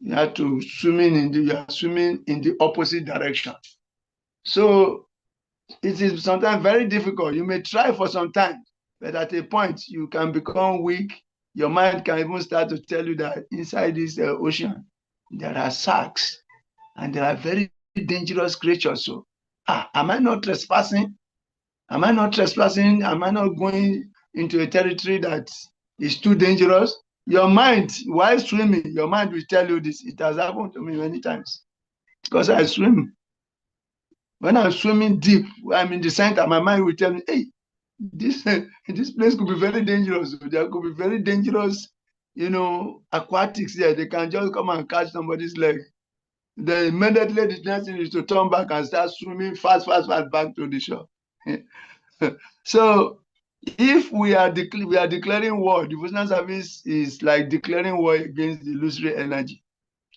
You are swimming in the opposite direction. So it is sometimes very difficult. You may try for some time, but at a point you can become weak. Your mind can even start to tell you that inside this ocean, there are sharks and there are very dangerous creatures. So, am I not trespassing? Am I not trespassing? Am I not going into a territory that is too dangerous? Your mind, while swimming, your mind will tell you this. It has happened to me many times because I swim. When I'm swimming deep, I'm in the center, my mind will tell me, hey, this place could be very dangerous. There could be very dangerous, aquatics there. They can just come and catch somebody's leg. Then immediately the next thing is to turn back and start swimming fast back to the shore. So if we are declaring war, devotional service is like declaring war against the illusory energy.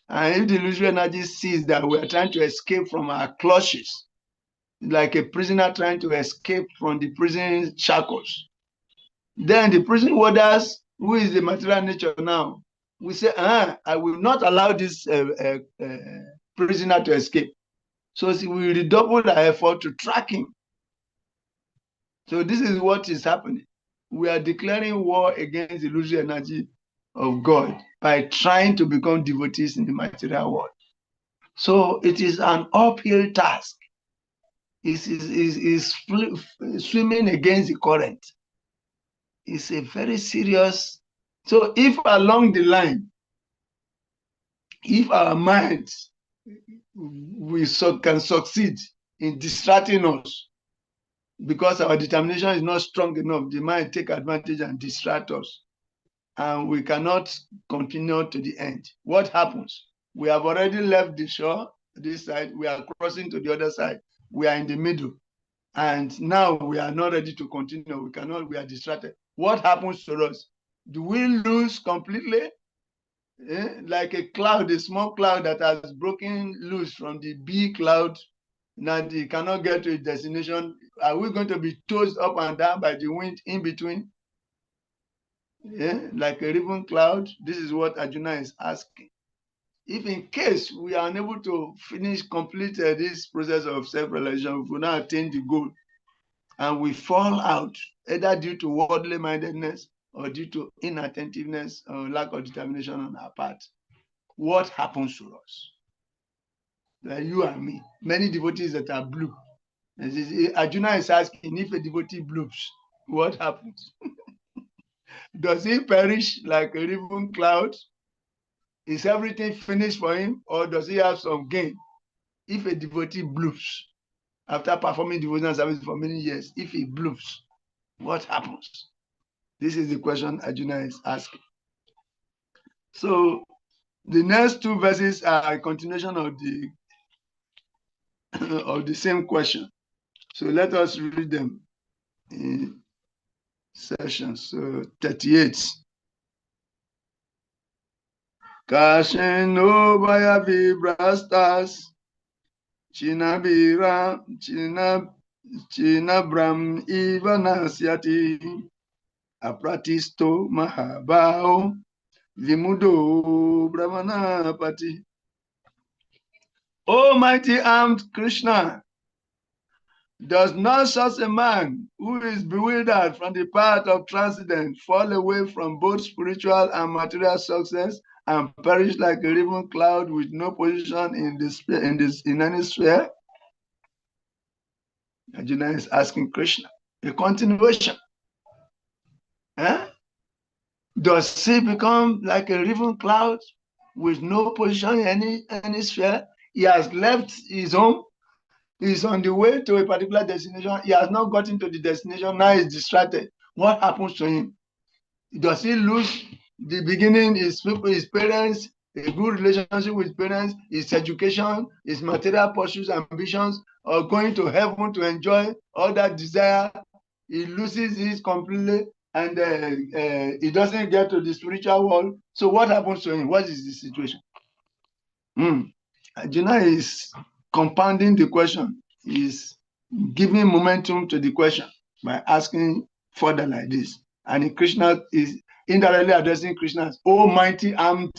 And if the illusory energy sees that we are trying to escape from our clutches, like a prisoner trying to escape from the prison shackles, then the prison warders, who is the material nature now, we say, I will not allow this prisoner to escape. So we redouble our effort to track him. So this is what is happening. We are declaring war against the illusory energy of God by trying to become devotees in the material world. So it is an uphill task. Is swimming against the current. It's a very serious. So if along the line, if our minds can succeed in distracting us, because our determination is not strong enough, the mind take advantage and distract us, and we cannot continue to the end. What happens? We have already left the shore, this side, we are crossing to the other side, we are in the middle, and now we are not ready to continue. We are distracted. What happens to us? Do we lose completely? Like a cloud, a small cloud that has broken loose from the big cloud, now it cannot get to its destination. Are we going to be tossed up and down by the wind in between? Like a ribbon cloud? This is what Arjuna is asking. If in case we are unable to complete this process of self-realization, we will not attain the goal, and we fall out, either due to worldly mindedness or due to inattentiveness or lack of determination on our part, what happens to us? Like you and me, many devotees that are blue. Arjuna is asking, if a devotee bloops, what happens? Does he perish like a ribbon cloud? Is everything finished for him, or does he have some gain? If a devotee bloops, after performing devotional service for many years, if he bloops, what happens? This is the question Arjuna is asking. So the next two verses are a continuation of the same question. So let us read them in sessions. So 38. Kasheno baya vibrastas chinabira chinabram ivanasyati apratisto mahabao vimudo brahmanapati. Almighty armed Krishna, does not such a man who is bewildered from the path of transcendence fall away from both spiritual and material success and perish like a ribbon cloud with no position in any sphere? Arjuna is asking Krishna a continuation. Does he become like a ribbon cloud with no position in any sphere? He has left his home. He's on the way to a particular destination. He has not gotten to the destination. Now he's distracted. What happens to him? Does he lose the beginning, his parents, a good relationship with parents, his education, his material pursuits, ambitions, or going to heaven to enjoy all that desire? He loses it completely, and he doesn't get to the spiritual world. So what happens to him? What is the situation? Arjuna is compounding the question, is giving momentum to the question by asking further like this. And Krishna is indirectly addressing Krishna as Almighty armed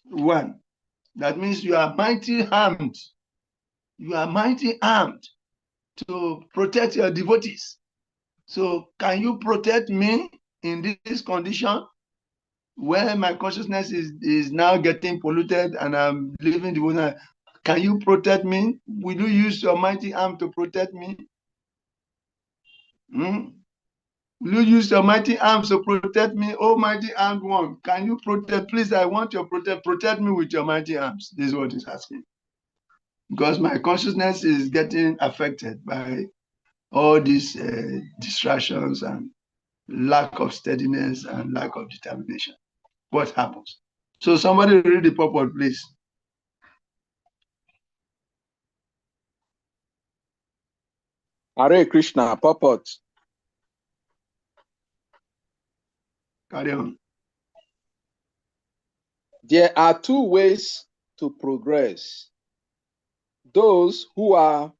one. That means you are mighty armed. You are mighty armed to protect your devotees. So can you protect me in this condition where my consciousness is now getting polluted and I'm living the world? Can you protect me? Will you use your mighty arm to protect me? Hmm? Will you use your mighty arms to protect me? Oh, mighty armed one, can you protect? Please, I want your protect me with your mighty arms. This is what he's asking. Because my consciousness is getting affected by all these distractions and lack of steadiness and lack of determination. What happens? So somebody read the purport, please. Hare Krishna, purport. Carry on. There are two ways to progress. Those who are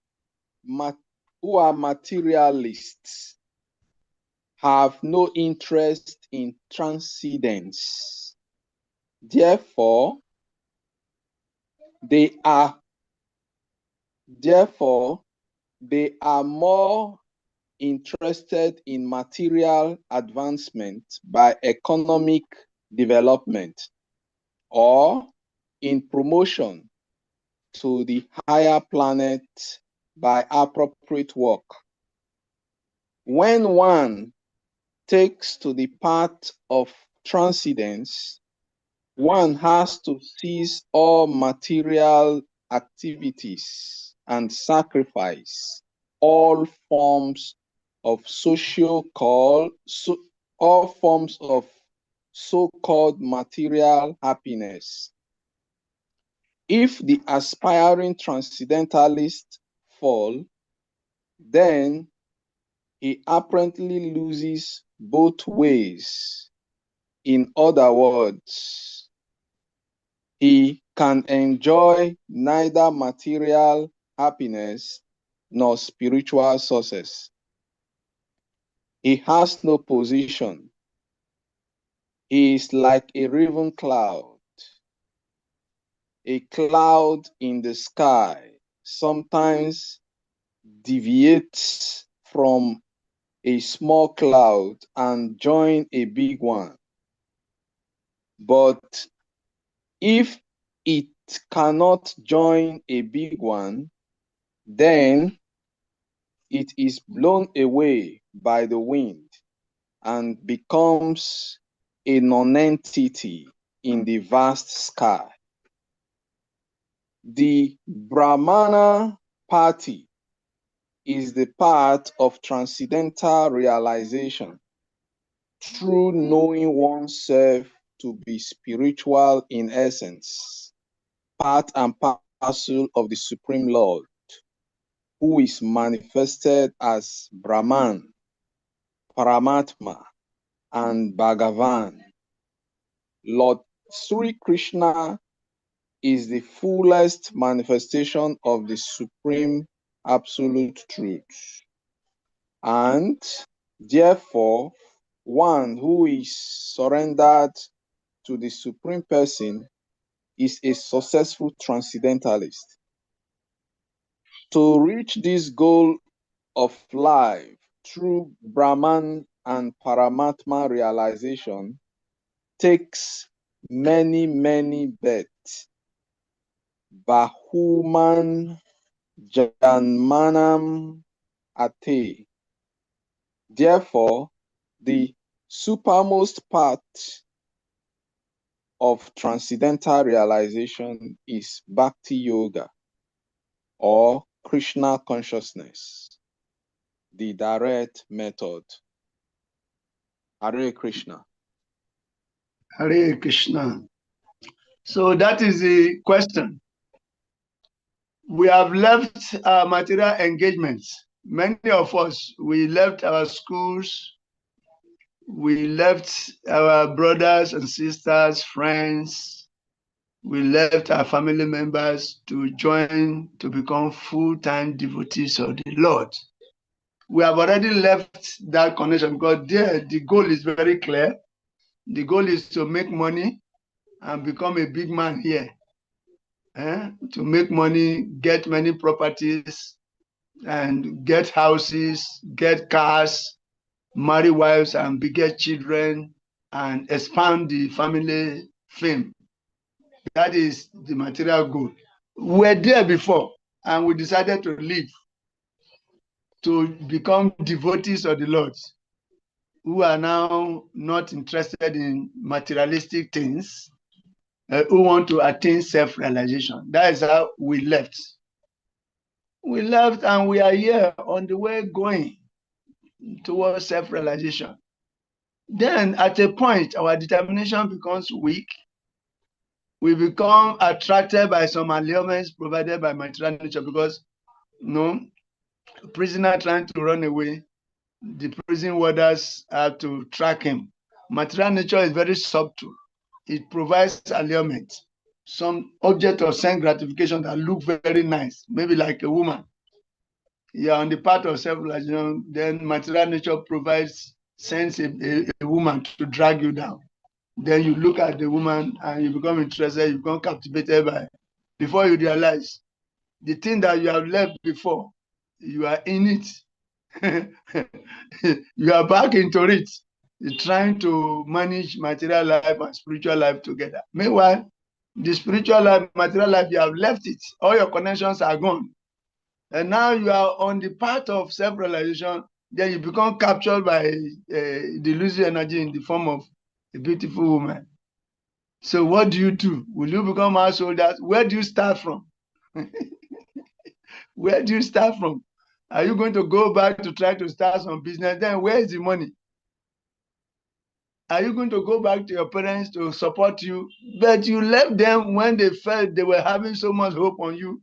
materialists have no interest in transcendence. Therefore, they are more interested in material advancement by economic development or in promotion to the higher planet by appropriate work. When one takes to the path of transcendence, one has to cease all material activities and sacrifice all forms of so-called material happiness. If the aspiring transcendentalist fall, then he apparently loses both ways. In other words, he can enjoy neither material happiness nor spiritual success. He has no position. He is like a raven cloud. A cloud in the sky sometimes deviates from a small cloud and join a big one. But if it cannot join a big one, then it is blown away by the wind and becomes a nonentity in the vast sky. The Brahmana party is the path of transcendental realization through knowing oneself to be spiritual in essence, part and parcel of the Supreme Lord, who is manifested as Brahman, Paramatma, and Bhagavan. Lord Sri Krishna is the fullest manifestation of the Supreme Absolute Truth, and therefore one who is surrendered to the Supreme Person is a successful transcendentalist. To reach this goal of life through Brahman and Paramatma realization takes many, many births. Bahuman Janmanam Ate. Therefore, the supermost part of transcendental realization is Bhakti Yoga or Krishna consciousness, the direct method. Hare Krishna. Hare Krishna. So that is the question. We have left our material engagements. Many of us, we left our schools, we left our brothers and sisters, friends, we left our family members to join to become full-time devotees of the Lord. We have already left that connection because there the goal is very clear. The goal is to make money and become a big man here. to make money, get many properties, and get houses, get cars, marry wives and beget children, and expand the family fame. That is the material goal. We're there before, and we decided to leave to become devotees of the Lord, who are now not interested in materialistic things, who want to attain self-realization. That is how we left. We left and we are here on the way going towards self-realization. Then at a point, our determination becomes weak. We become attracted by some allurements provided by material nature because, prisoner trying to run away, the prison warders have to track him. Material nature is very subtle. It provides allurement, some object of sense gratification that look very nice, maybe like a woman. Yeah, on the part of self-realization, then material nature sends a woman to drag you down. Then you look at the woman and you become interested, you become captivated by it. Before you realize, the thing that you have left before, you are in it. You are back into it. You're trying to manage material life and spiritual life together. Meanwhile, the spiritual life, material life, you have left it. All your connections are gone. And now you are on the path of self-realization. Then you become captured by the illusory energy in the form of a beautiful woman. So what do you do? Will you become householders? Where do you start from? Where do you start from? Are you going to go back to try to start some business? Then where is the money? Are you going to go back to your parents to support you? But you left them when they felt they were having so much hope on you.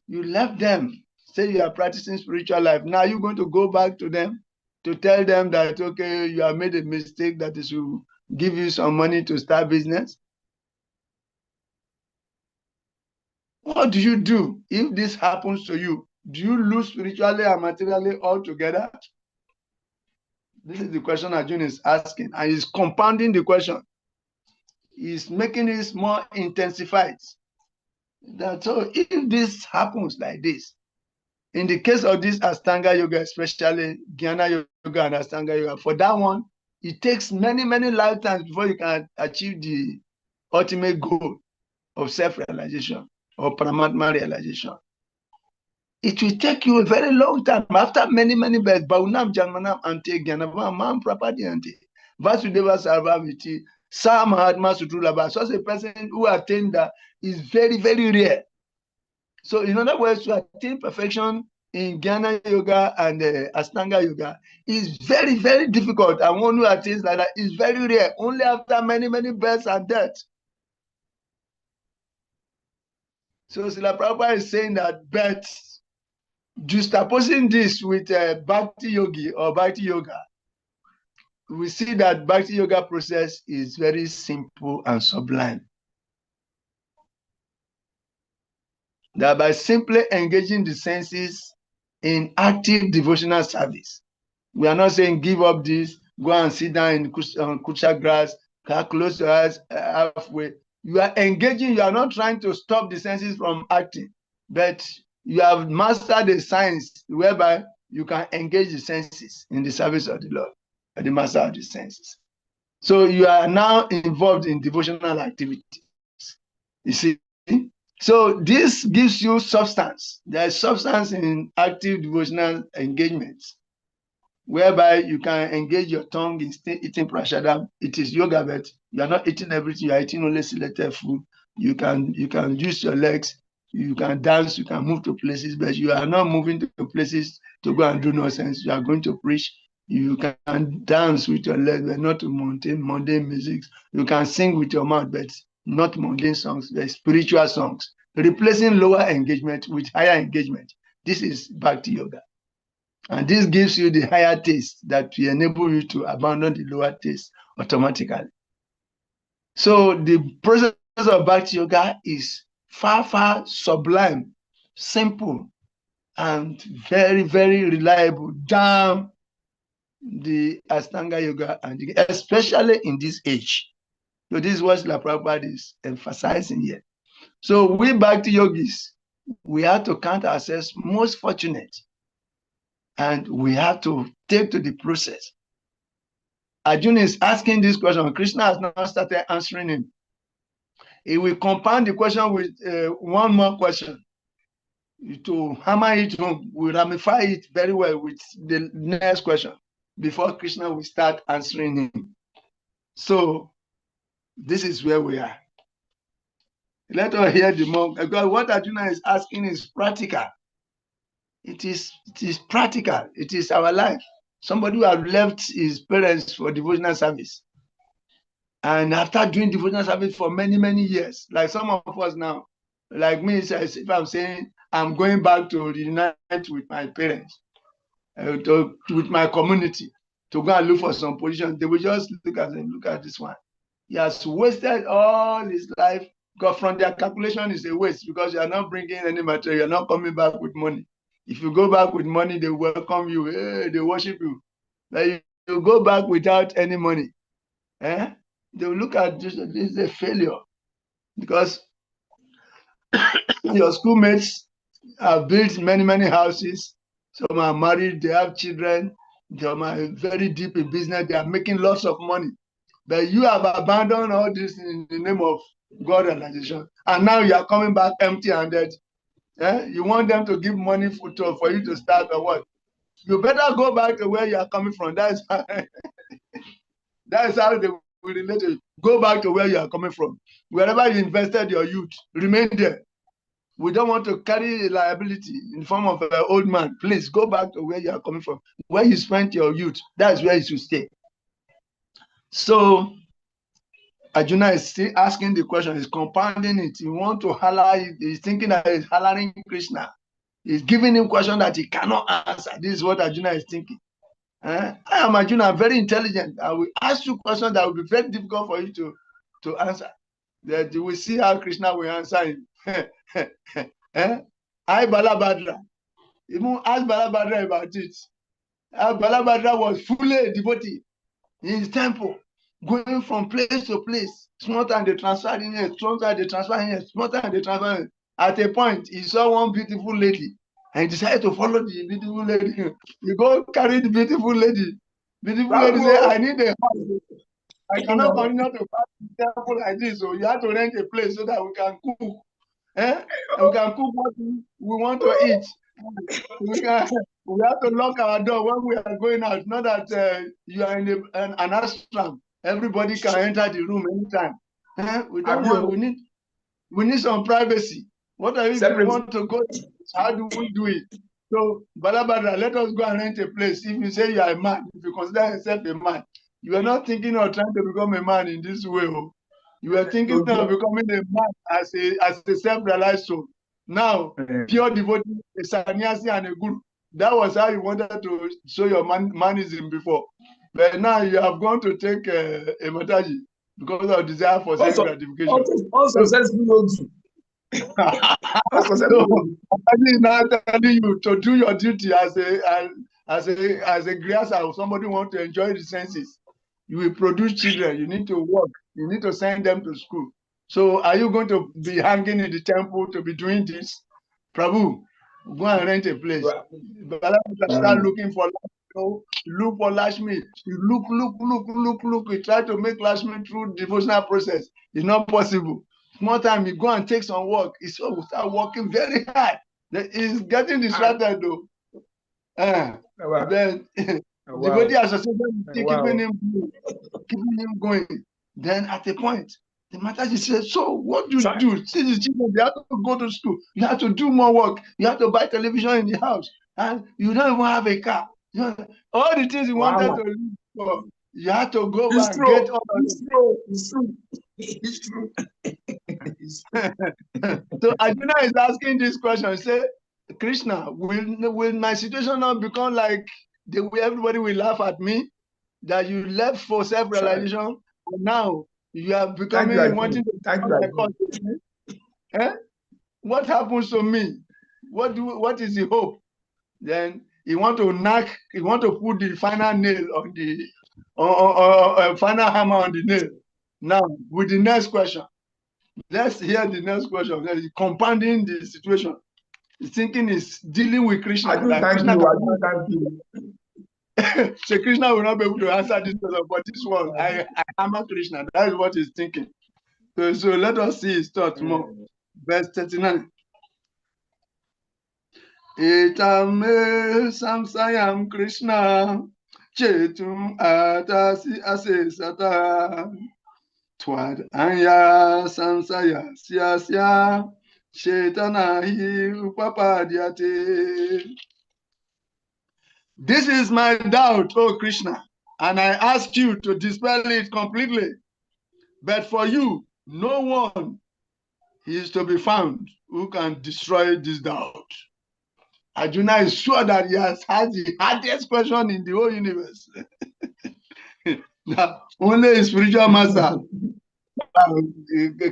You left them. Say you are practicing spiritual life. Now you're going to go back to them to tell them that, okay, you have made a mistake, that they should give you some money to start business. What do you do if this happens to you? Do you lose spiritually and materially altogether? This is the question Arjun is asking, and he's compounding the question. He's making it more intensified. So if this happens like this, in the case of this Ashtanga yoga, especially Jnana yoga and Ashtanga yoga, for that one, it takes many, many lifetimes before you can achieve the ultimate goal of self-realization or Paramatma realization. It will take you a very long time. After many, many births, Baunam Janmanam Ante Gyanavam Prapadi Ante Vasudeva Sarvaviti Sa Mahatma Sutrulaba. Such a person who attained that is very, very rare. So in other words, to attain perfection in Jnana yoga and Ashtanga yoga is very, very difficult. And one who attains like that is very rare. Only after many, many births and deaths. So Srila Prabhupada is saying that births, juxtaposing this with Bhakti Yogi or Bhakti Yoga, we see that Bhakti Yoga process is very simple and sublime. That by simply engaging the senses in active devotional service, we are not saying give up this, go and sit down in kucha grass, close your eyes halfway. You are engaging, you are not trying to stop the senses from acting, but you have mastered the science whereby you can engage the senses in the service of the Lord, the master of the senses. So you are now involved in devotional activities. You see? So this gives you substance. There is substance in active devotional engagements, whereby you can engage your tongue in eating prashadam. It is yoga, but you are not eating everything. You are eating only selected food. You can use your legs. You can dance. You can move to places, but you are not moving to places to go and do nonsense. You are going to preach. You can dance with your legs, but not to mundane music. You can sing with your mouth, but not mundane songs, but spiritual songs. Replacing lower engagement with higher engagement. This is Bhakti Yoga. And this gives you the higher taste that will enable you to abandon the lower taste automatically. So the process of Bhakti Yoga is far, far sublime, simple, and very, very reliable than the Ashtanga Yoga, and especially in this age. So this is what Srila Prabhupada is emphasizing here. So we Bhakti yogis, we have to count ourselves most fortunate, and we have to take to the process. Arjuna is asking this question. Krishna has not started answering him. He will compound the question with one more question to hammer it home. We ramify it very well with the next question before Krishna will start answering him. So this is where we are. Let us hear the monk, because what Arjuna is asking is practical. It is practical. It is our life. Somebody who has left his parents for devotional service, and after doing devotional service for many, many years, like some of us now, like me, if I'm saying I'm going back to reunite with my parents, with my community, to go and look for some position, they will just look at this one. He has wasted all his life, because from their calculation is a waste, because you are not bringing any material, you're not coming back with money. If you go back with money, they welcome you, hey, they worship you. But you go back without any money, they will look at this as a failure, because your schoolmates have built many, many houses. Some are married, they have children, some are very deep in business, they are making lots of money. But you have abandoned all this in the name of God realization. And now you are coming back empty-handed. You want them to give money for you to start or what? You better go back to where you are coming from. That is how they will relate to you. Go back to where you are coming from. Wherever you invested your youth, remain there. We don't want to carry liability in the form of an old man. Please go back to where you are coming from. Where you spent your youth, that's where you should stay. So Arjuna is still asking the question, he's compounding it. He wants to holler, he's thinking that he's hollering Krishna. He's giving him question that he cannot answer. This is what Arjuna is thinking. I am Arjuna, very intelligent. I will ask you questions that will be very difficult for you to answer. That you will see how Krishna will answer him. I Balabhadra. Even ask Balabhadra about it. Balabhadra was fully devotee in his temple, going from place to place. Small time they transferred in here, small time they transferred in here, small time they transferred in. At a point, he saw one beautiful lady, and he decided to follow the beautiful lady. He go carry the beautiful lady. Beautiful lady say, I need a house. I cannot continue to pass the temple like this, so you have to rent a place so that we can cook. And we can cook what we want to eat. We have to lock our door when we are going out. Not that you are in an ashram. Everybody can enter the room anytime. We don't want. We need some privacy. What are if you want to go? How do we do it? So, Balabhadra, let us go and rent a place. If you say you are a man, if you consider yourself a man, you are not thinking of trying to become a man in this way. You are thinking of becoming a man as a self-realized soul. Now, pure devotee, a sannyasi and a guru. That was how you wanted to show your manism before. But now you have gone to take a mataji because of desire for self-gratification. Also successful. So, I'm now telling you to do your duty as a griyasa or somebody who wants to enjoy the senses. You will produce children. You need to work. You need to send them to school. So are you going to be hanging in the temple to be doing this? Prabhu, go and rent a place. Start looking for look for Lashmi. You look. You try to make Lashmi through devotional process. It's not possible. Small time, you go and take some work. It's start working very hard. It's getting distracted though. Then devotee association keeping him going. Then at a point, the Mataji said, so what do you do? See the children, they have to go to school. You have to do more work. You have to buy television in the house. And you don't even have a car. All the things you wanted to live for, you have to go and get all of them. It's true. So Arjuna is asking this question. Say, Krishna, will my situation not become like the way everybody will laugh at me? That you left for self-realization, and now you are becoming wanting to become like us. What happens to me? What is the hope? Then he want to put the final nail on the final hammer on the nail. Now with the next question. Let's hear the next question. Compounding the situation. His thinking is dealing with Krishna. Arjun, thank you. Arjun, thank you. So Krishna will not be able to answer this question, but this one, I hammer Krishna. That is what he's thinking. So let us see his thoughts more. Verse 39. Etame samsayam Krishna chetum atasi ase sata twad anya samsaya siasya shetanahi upapadyate. This is my doubt, oh Krishna, and I ask you to dispel it completely. But for you, no one is to be found who can destroy this doubt. Arjuna is sure that he has had the hardest question in the whole universe. Now, only a spiritual master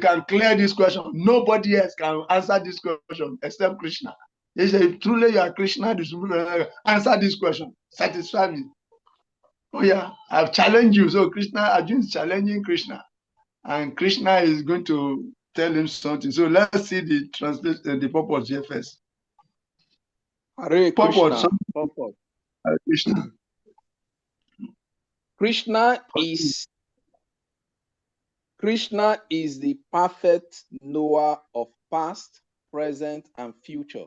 can clear this question. Nobody else can answer this question except Krishna. He said, truly you are Krishna, answer this question. Satisfy me. Oh yeah, I've challenged you. So Arjuna is challenging Krishna. And Krishna is going to tell him something. So let's see the translation, the purpose here first. Hare Krishna. Purpose. Hare Krishna. Krishna is the perfect knower of past, present, and future.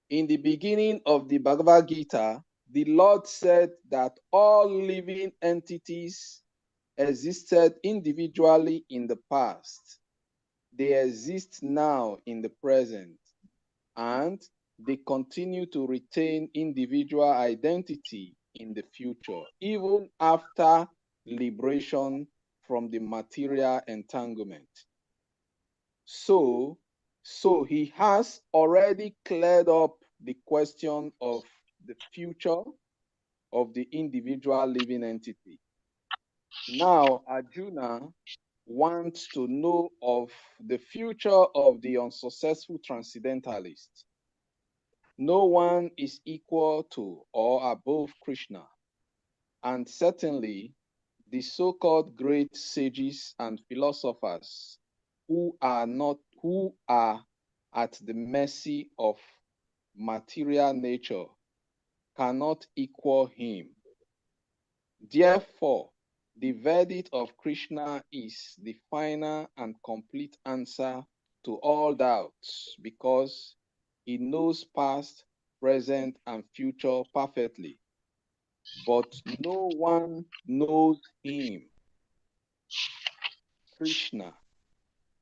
In the beginning of the Bhagavad Gita, the Lord said that all living entities existed individually in the past. They exist now in the present, and they continue to retain individual identity in the future, even after liberation from the material entanglement. So he has already cleared up the question of the future of the individual living entity. Now, Arjuna wants to know of the future of the unsuccessful transcendentalist. No one is equal to or above Krishna, and certainly the so-called great sages and philosophers who are at the mercy of material nature cannot equal him. Therefore, the verdict of Krishna is the final and complete answer to all doubts, because he knows past, present, and future perfectly, but no one knows him, Krishna,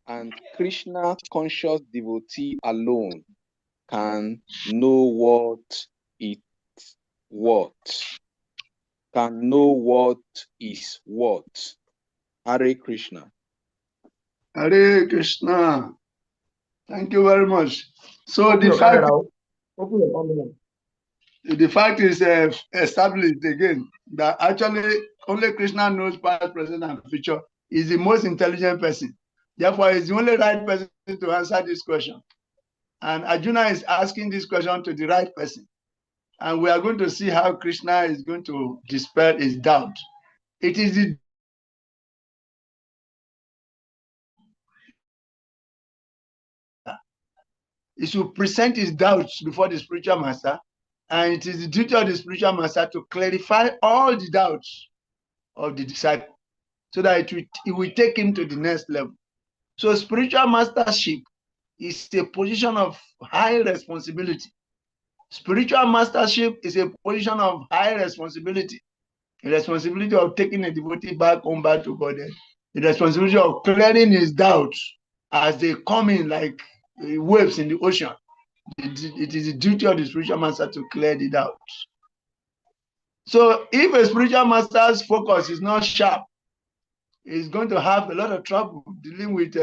and Krishna conscious devotee alone can know what is what. Hare Krishna. Hare Krishna. Thank you very much. So Open the fact is established again that actually only Krishna knows past, present, and future. Is the most intelligent person. Therefore, he's the only right person to answer this question. And Arjuna is asking this question to the right person. And we are going to see how Krishna is going to dispel his doubt. It is the he should present his doubts before the spiritual master, and it is the duty of the spiritual master to clarify all the doubts of the disciple so that it will take him to the next level. So spiritual mastership is a position of high responsibility. Spiritual mastership is a position of high responsibility. The responsibility of taking a devotee back home, back to God. The responsibility of clearing his doubts as they come in like waves in the ocean. It is the duty of the spiritual master to clear the doubts. So if a spiritual master's focus is not sharp, he's going to have a lot of trouble dealing with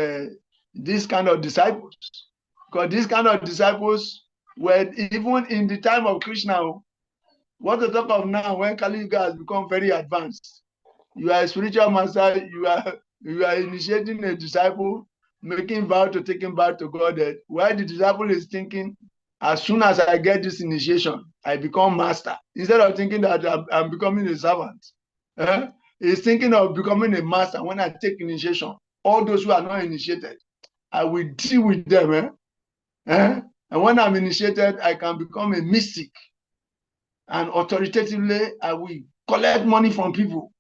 this kind of disciples. Because these kind of disciples were even in the time of Krishna. What to talk of now when Kali Yuga has become very advanced? You are a spiritual master, you are initiating a disciple, making vow to take him back to God. While the disciple is thinking, as soon as I get this initiation, I become master. Instead of thinking that I'm becoming a servant. He's thinking of becoming a master when I take initiation. all those who are not initiated. I will deal with them. And when I'm initiated, I can become a mystic. And authoritatively, I will collect money from people.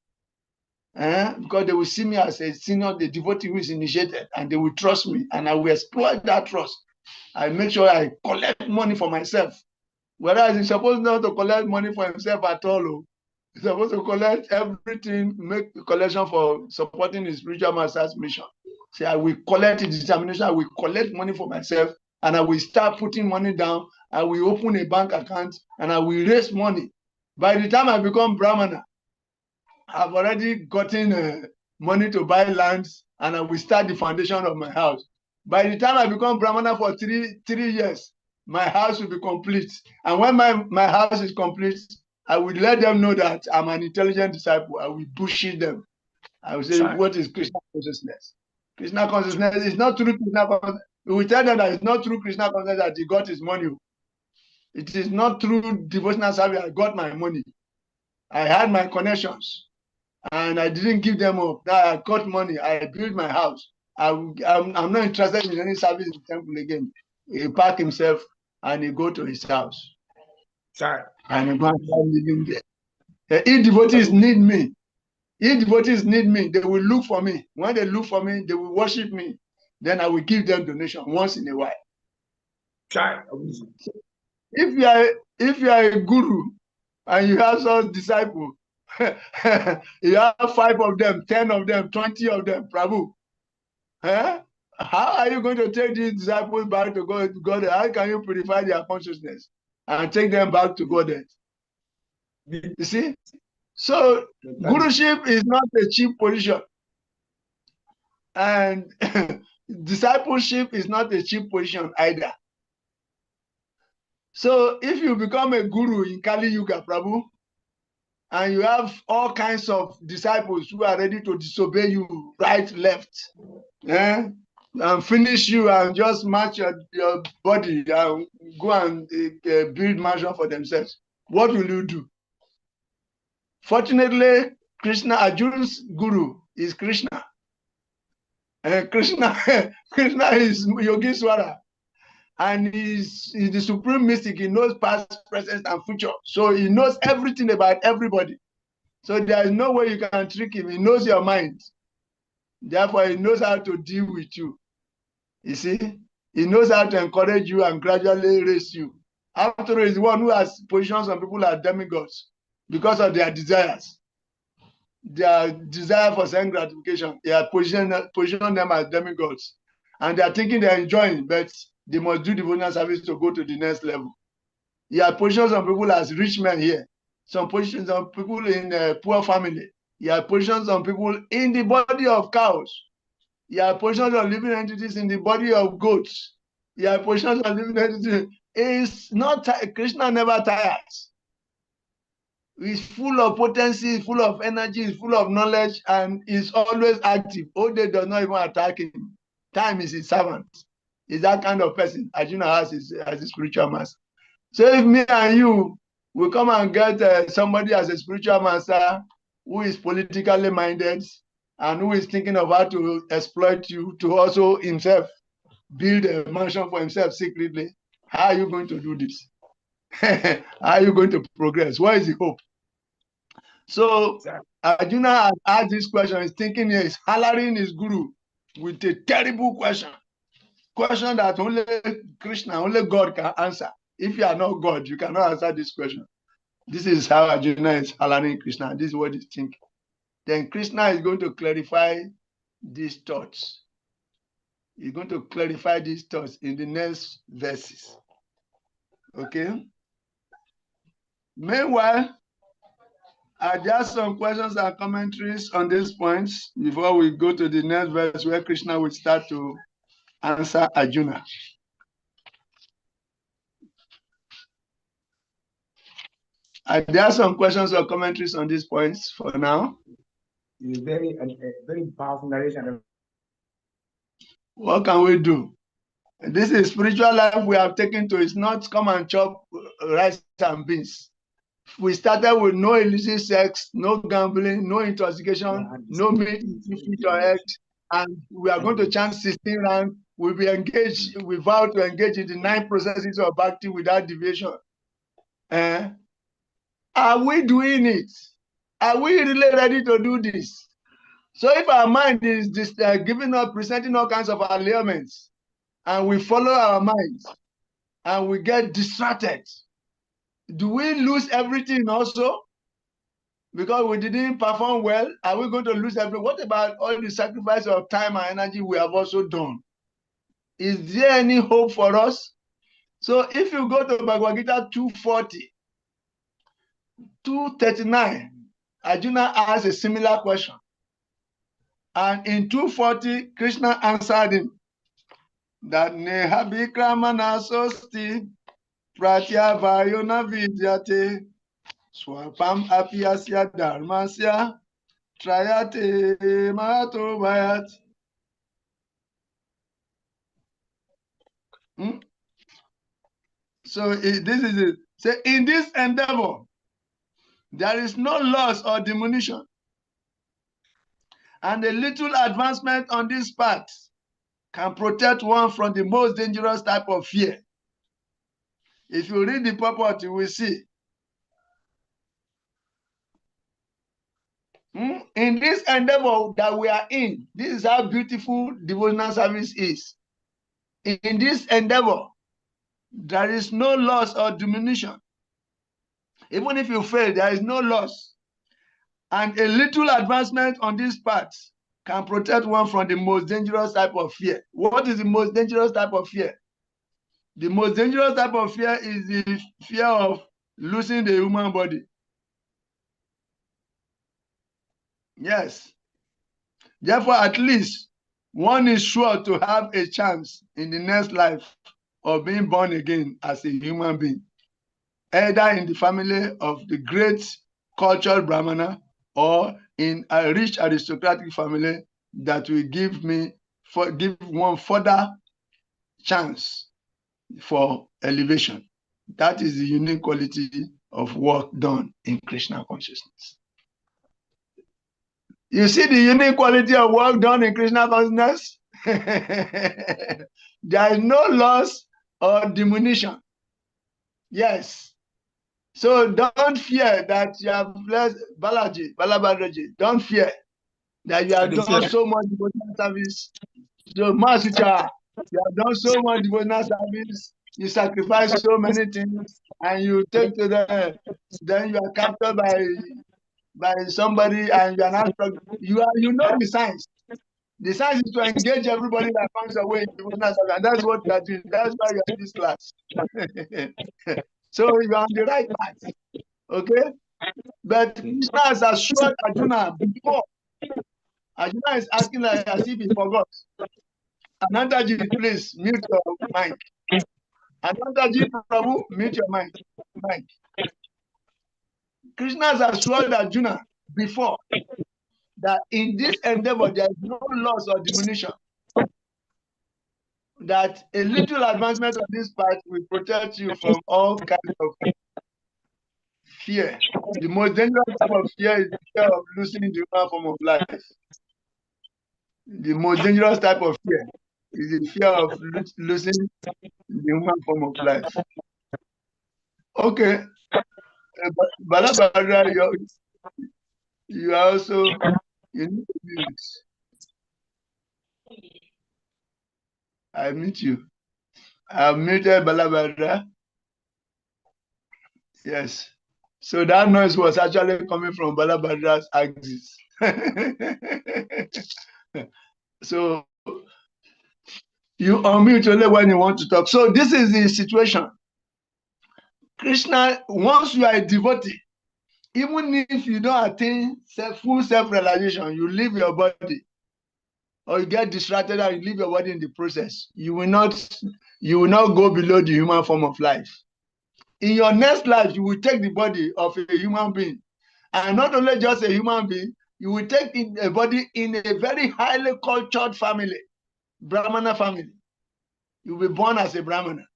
Because they will see me as a senior, the devotee who is initiated, and they will trust me, and I will exploit that trust. I make sure I collect money for myself. Whereas he's supposed not to collect money for himself at all. He's supposed to collect everything, make a collection for supporting his spiritual master's mission. Say, I will collect a determination, I will collect money for myself, and I will start putting money down. I will open a bank account, and I will raise money. By the time I become Brahmana, I've already gotten money to buy lands, and I will start the foundation of my house. By the time I become Brahmana for three years, my house will be complete. And when my house is complete, I will let them know that I'm an intelligent disciple. I will bullshit them. I will say, what is Krishna consciousness? Krishna consciousness is not true Krishna consciousness. We will tell them that it's not true Krishna consciousness that he got his money. It is not true devotional service. I got my money. I had my connections. And I didn't give them up. Now I got money. I built my house. I'm not interested in any service in the temple again. He pack himself and he go to his house. Sorry. And he go and start living there. If devotees need me, they will look for me. When they look for me, they will worship me. Then I will give them donation once in a while. Sorry. If you are a guru and you have some disciples, you have 5 of them, 10 of them, 20 of them, Prabhu. How are you going to take these disciples back to God? How can you purify their consciousness and take them back to God? You see? So, guruship is not a cheap position. And discipleship is not a cheap position either. So, if you become a guru in Kali Yuga, Prabhu, and you have all kinds of disciples who are ready to disobey you, right, left, and finish you and just match your body and go and build mansion for themselves, what will you do? Fortunately, Arjuna's guru is Krishna. Krishna is Yogeshwara, and he's the supreme mystic. He knows past, present, and future. So he knows everything about everybody. So there is no way you can trick him. He knows your mind. Therefore, he knows how to deal with you. You see, he knows how to encourage you and gradually raise you. After all, he's the one who has positioned some people as demigods because of their desires. Their desire for self gratification. He has positioned them as demigods. And they are thinking they're enjoying, but they must do devotional service to go to the next level. He has positioned some people as rich men here. Some people in a poor family. He has positioned some people in the body of cows. He has positions of living entities in the body of goats. He has positions of living entities. It's not Krishna never tires. He's full of potency, full of energy, full of knowledge, and is always active. Old age does not even attack him. Time is his servant. He's that kind of person. Arjuna has his spiritual master. So if me and you will come and get somebody as a spiritual master who is politically minded and who is thinking of how to exploit you to also himself build a mansion for himself secretly, how are you going to do this? How are you going to progress? Where is the hope? So Arjuna has asked this question. He's thinking he's hollering his guru with a terrible question that only Krishna, only God can answer. If you are not God, you cannot answer this question. This is how Arjuna is hollering Krishna. This is what he's thinking. Then Krishna is going to clarify these thoughts. He's going to clarify these thoughts in the next verses. Okay? Meanwhile, are there some questions and commentaries on these points before we go to the next verse where Krishna will start to answer Arjuna? Are there some questions or commentaries on these points for now? It's very powerful narration. What can we do? This is spiritual life we have taken to. It's not come and chop rice and beans. We started with no illicit sex, no gambling, no intoxication, no meat, fish or eggs, and we are going to chant 16 rounds. We'll be engaged, we vow to engage in the 9 processes of bhakti without deviation. Are we doing it? Are we really ready to do this? So if our mind is just giving up, presenting all kinds of allurements, and we follow our minds, and we get distracted, do we lose everything also? Because we didn't perform well, are we going to lose everything? What about all the sacrifice of time and energy we have also done? Is there any hope for us? So if you go to Bhagavad Gita 240, 239, Arjuna asked a similar question. And in 240, Krishna answered him that Neha Bikramana Sosti Pratyavayona Vidyate Swapam Apyasya Dharmasya Trayate Mahato Vayat. So this is it. So in this endeavor, there is no loss or diminution. And a little advancement on this path can protect one from the most dangerous type of fear. If you read the purport, you will see. In this endeavor that we are in, this is how beautiful devotional service is. In this endeavor, there is no loss or diminution. Even if you fail, there is no loss. And a little advancement on this path can protect one from the most dangerous type of fear. What is the most dangerous type of fear? The most dangerous type of fear is the fear of losing the human body. Yes. Therefore, at least one is sure to have a chance in the next life of being born again as a human being, either in the family of the great cultured Brahmana or in a rich aristocratic family that will give one further chance for elevation. That is the unique quality of work done in Krishna consciousness. You see the unique quality of work done in Krishna consciousness? There is no loss or diminution. Yes. So don't fear that you have blessed Balabadraji. Don't fear that you have done so much devotional service. So Masucha, you have done so much devotional service. You sacrifice so many things, and you take to them. Then you are captured by somebody, and you are not. You know the science. The science is to engage everybody that finds a way in devotional service, and that's what you are doing. That's why you are in this class. So you are on the right path. Okay? But Krishna has assured Arjuna before. Arjuna is asking like as if he forgot. Anandaji, please mute your mic. Anandaji, Prabhu, mute your mic. Krishna has assured Arjuna before that in this endeavor there is no loss or diminution. That a little advancement on this path will protect you from all kinds of fear. The most dangerous type of fear is the fear of losing the human form of life. The most dangerous type of fear is the fear of losing the human form of life. Okay. Balabara, you are also, you need to mute. I mute you. I muted Balabara. Yes. So that noise was actually coming from Balabadra's axis. So you unmute only when you want to talk. So this is the situation. Krishna, once you are a devotee, even if you don't attain full self-realization, you leave your body, or you get distracted and you leave your body in the process, you will not go below the human form of life. In your next life, you will take the body of a human being. And not only just a human being, you will take a body in a very highly cultured family, Brahmana family. You will be born as a Brahmana.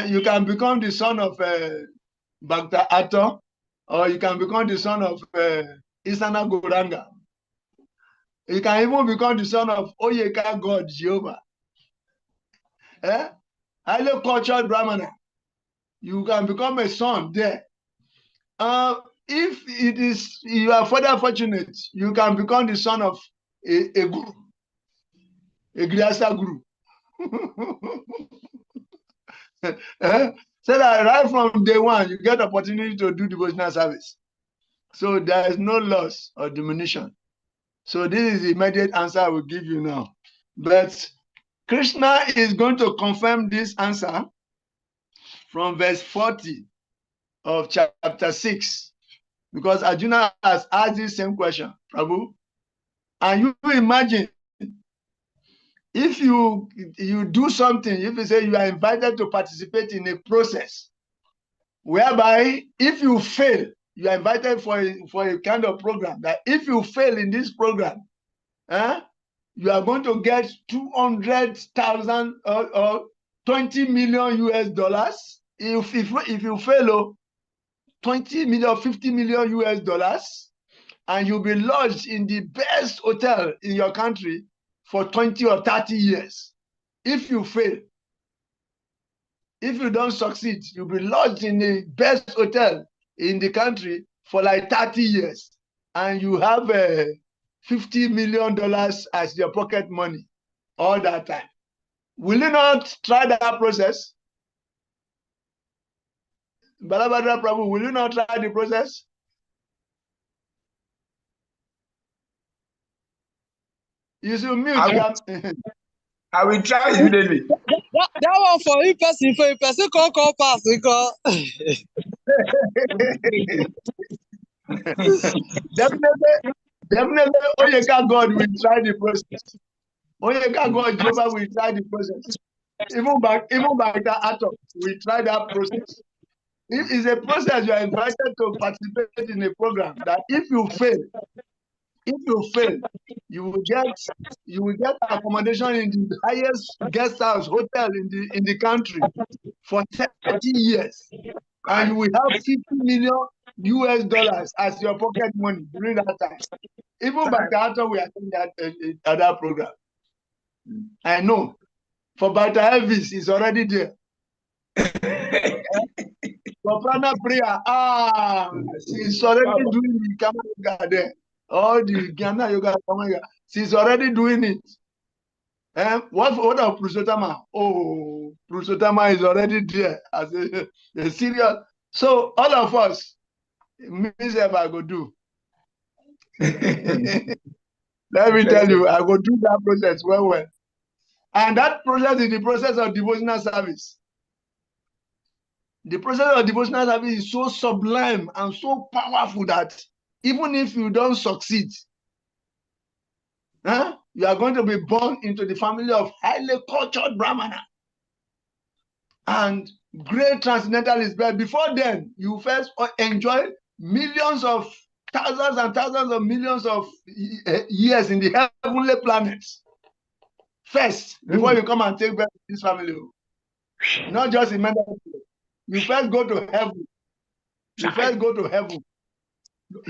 You can become the son of Bhakti Atta, or you can become the son of Isana Gauranga. You can even become the son of Oyeka God, Jehovah. Highly cultured Brahmana. You can become a son there. If it is you are further fortunate, you can become the son of a guru, a Griyasa guru. So that right from day one, you get opportunity to do devotional service. So there is no loss or diminution. So this is the immediate answer I will give you now. But Krishna is going to confirm this answer from verse 40 of chapter 6. Because Arjuna has asked the same question, Prabhu. And you imagine, if you do something, if you say you are invited to participate in a process, whereby if you fail, you are invited for a kind of program, that if you fail in this program, you are going to get 200,000 or 20 million US dollars. If you fail, 20 million, 50 million US dollars, and you'll be lodged in the best hotel in your country for 20 or 30 years. If you fail, if you don't succeed, you'll be lodged in the best hotel in the country for like 30 years, and you have $50 million as your pocket money all that time. Will you not try that process? Balabhadra Prabhu, will you not try the process? You should mute. I will try immediately. That one for you person, can't call pass. Definitely, Oyeka God will try the process. Oyeka God Jehovah will try the process. Even back the atom, we try that process. It is a process. You are invited to participate in a program that if you fail, you will get accommodation in the highest guest house hotel in the country for 30 years, and you will have 50 million US dollars as your pocket money during that time. Even Bhakti Sastri, we attend that program. I know. For Bhakti Elvis, he's already there. For Prana Priya, she's already doing the Kama Yoga there. All the Jnana Yoga, Kama Yoga. She's already doing it. What of Purushotama? Oh, Purushotama is already there as a serious. So all of us, me I go do. Let me tell you, I go do that process well. And that process is the process of devotional service. The process of devotional service is so sublime and so powerful that even if you don't succeed, you are going to be born into the family of highly cultured Brahmana and great transcendentalists. But before then, you first enjoy millions of thousands and thousands of millions of years in the heavenly planets. First, before you come and take birth in this family. Not just in mental. You first go to heaven. You first go to heaven.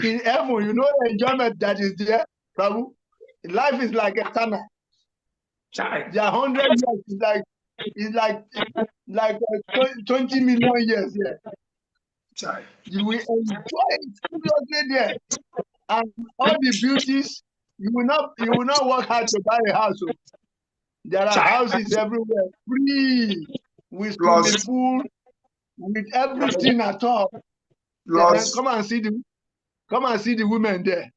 In heaven, you know the enjoyment that is there, Prabhu. Life is like eternal. There are 100 years. It's like 20 million years here. You will enjoy it seriously there. And all the beauties, you will not work hard to buy a house. There are houses everywhere, free, with swimming pool, with everything at all. Then come and see the women there.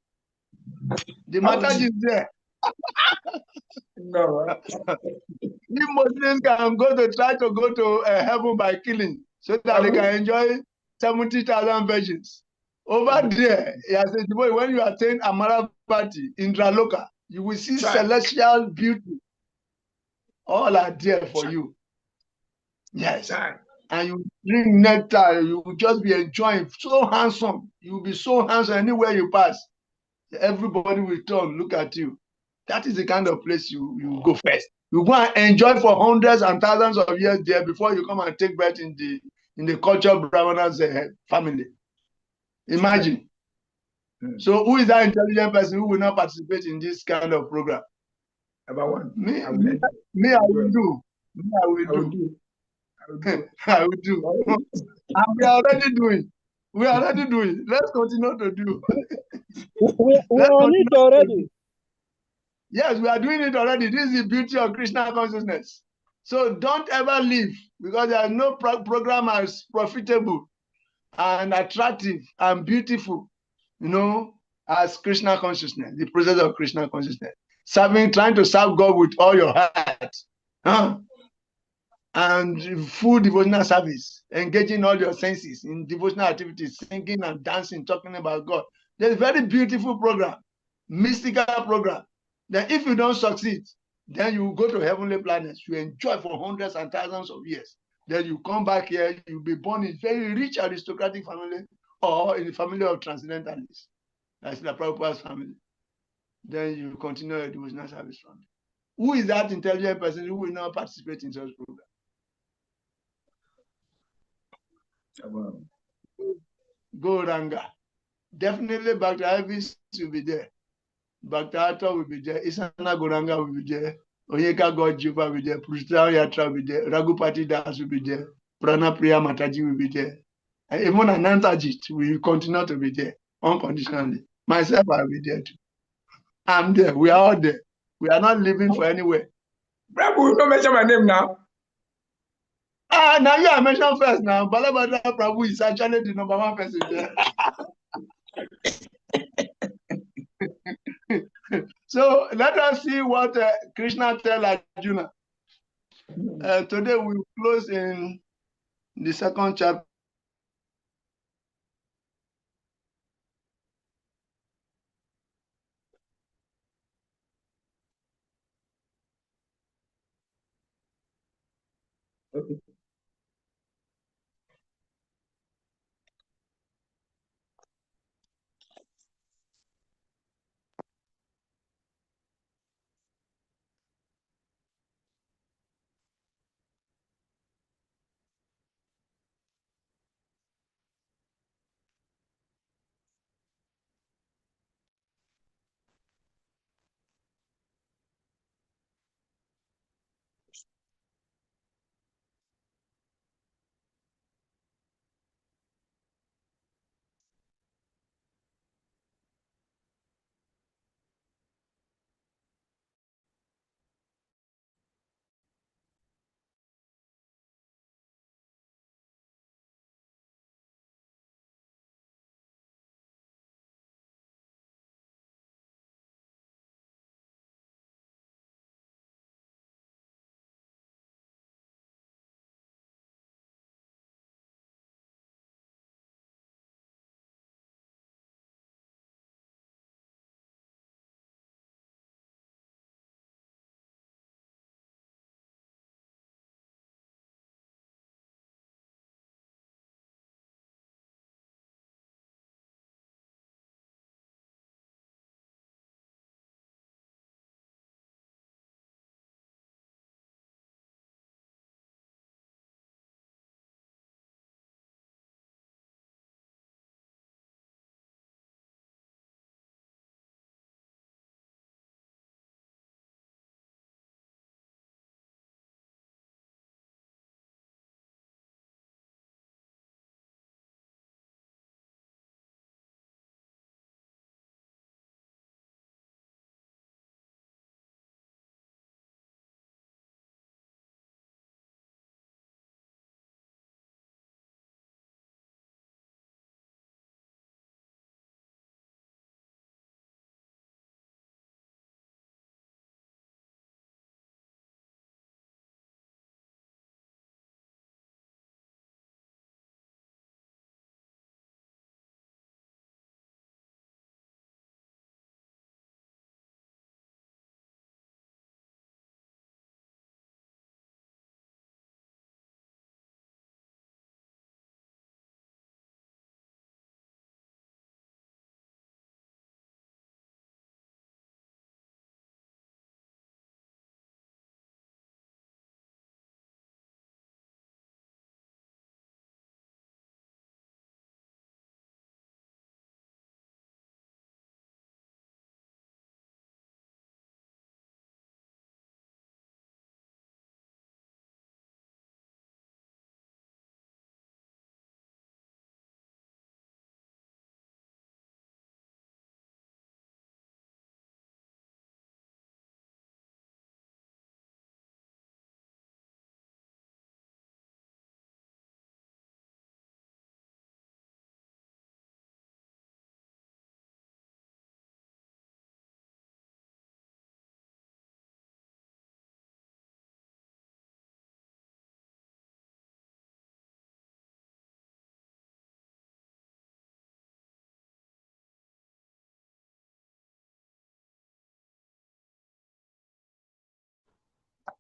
The massage is there. No. If Muslims can try to go to heaven by killing, so that they can enjoy 70,000 virgins. Over there, when you attain Amaravati, Indraloka, you will see celestial beauty. All are there for you. Yes. And you drink nectar, you will just be enjoying. So handsome. You will be so handsome anywhere you pass. Everybody will turn, look at you. That is the kind of place you go first. You go and enjoy for hundreds and thousands of years there before you come and take birth in the culture of Brahmana's family. Imagine. So who is that intelligent person who will not participate in this kind of program? About one. Me, I will me, me, I will do. Me, I will I will do. do. I will do. I will do. And we are already doing. We are already doing. Let's continue to do. We Let's are on continue it to already. do. Yes, we are doing it already. This is the beauty of Krishna consciousness. So don't ever leave, because there is no program as profitable and attractive and beautiful, as Krishna consciousness, the process of Krishna consciousness. Trying to serve God with all your heart. Huh? And full devotional service, engaging all your senses in devotional activities, singing and dancing, talking about God. There's a very beautiful program, mystical program. Then if you don't succeed, then you go to heavenly planets. You enjoy for hundreds and thousands of years. Then you come back here, you'll be born in very rich aristocratic family or in the family of transcendentalists. That's the Prabhupada's family. Then you continue your devotional service from there. Who is that intelligent person who will not participate in such program? Goranga. Definitely Bhakti Ivis will be there. Bhakti Atta will be there. Isana Goranga will be there. Onyeka God Juba will be there. Prusita Yatra will be there. Raghupati Das will be there. Prana Priya Mataji will be there. And even Anantajit will continue to be there unconditionally. Myself, I will be there too. I'm there. We are all there. We are not living for anywhere. Prabhu, don't mention my name now. Now you are mentioned first now. Balabhadra Prabhu is actually the number one person there. So let us see what Krishna tell Arjuna. Today we will close in the second chapter. Okay.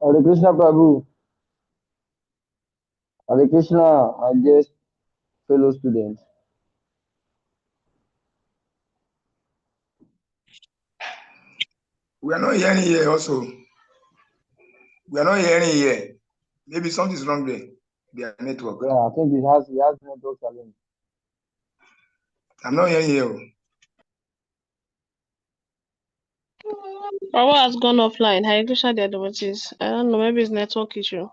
Hare Krishna Prabhu. Hare Krishna, my dear fellow students. We are not hearing here also. We are not hearing here. Maybe something's wrong there. Their network. Yeah, I think he has network challenge. I'm not hearing here. Power has gone offline. Hare Krishna, the devotees. I don't know, maybe it's network issue.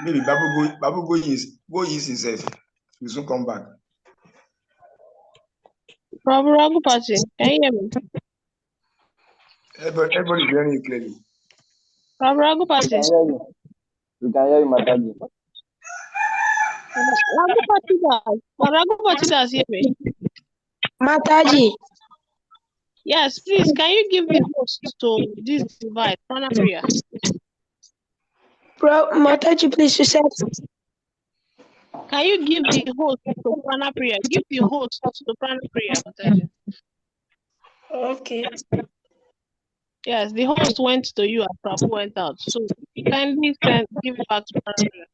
Maybe Babu go use himself. We'll soon come back. Prabhu Raghupati, can you hear me? Everybody is hearing you clearly. Prabhu We Raghupati. can hear you. We can hear you, Mataji. Raghupati does hear me. Mataji, Yes, please, can you give the host to this device, Prana Priya? Mataji, please, you said. Can you give the host to Prana Priya? Give the host to Prana Priya, Mataji. Okay. Yes, the host went to you and Prabhu went out. So kindly give it back to Prana Priya.